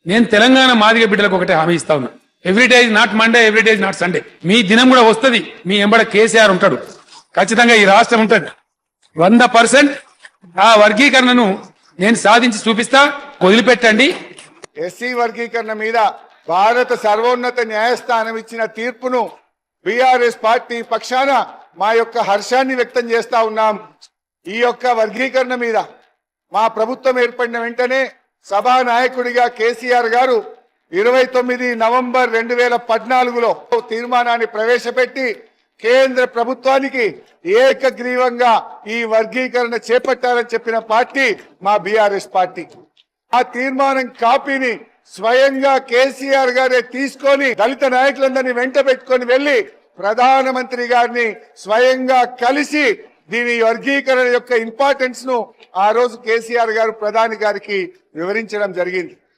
నేను తెలంగాణ మాదిగ బిడ్డలకు ఒకటే హామీ ఇస్తా ఉన్నా. Every day is not Monday, every day is not Sunday. మీ దినం కూడా వస్తుంది. మీ ఎంబడ కేసీఆర్ ఉంటాడు. ఖచ్చితంగా ఈ రాష్ట్రం ఉంటుంది. 100% ఆ వర్గీకరణను నేను సాధించి చూపిస్తా. వదిలిపెట్టండి. ఎస్సీ వర్గీకరణ మీద భారత సర్వోన్నత న్యాయస్థానం ఇచ్చిన తీర్పును బీఆర్ఎస్ పార్టీ పక్షాన మా యొక్క హర్షాన్ని వ్యక్తం చేస్తా ఉన్నాం. ఈ యొక్క వర్గీకరణ మీద మా ప్రభుత్వం ఏర్పడిన వెంటనే సభా నాయకుడిగా కేసీఆర్ గారు 29 నవంబర్ 2014లో తీర్మానాన్ని ప్రవేశపెట్టి కేంద్ర ప్రభుత్వానికి ఏకగ్రీవంగా ఈ వర్గీకరణ చేపట్టాలని చెప్పిన పార్టీ మా బీఆర్ఎస్ పార్టీ. ఆ తీర్మానం కాపీని స్వయంగా కేసీఆర్ గారే తీసుకొని దళిత నాయకులందరినీ వెంట పెట్టుకొని వెళ్లి ప్రధానమంత్రి గారిని స్వయంగా కలిసి దీని వర్గీకరణ యొక్క ఇంపార్టెన్స్ ను ఆ రోజు కేసీఆర్ గారు ప్రధాని గారికి వివరించడం జరిగింది.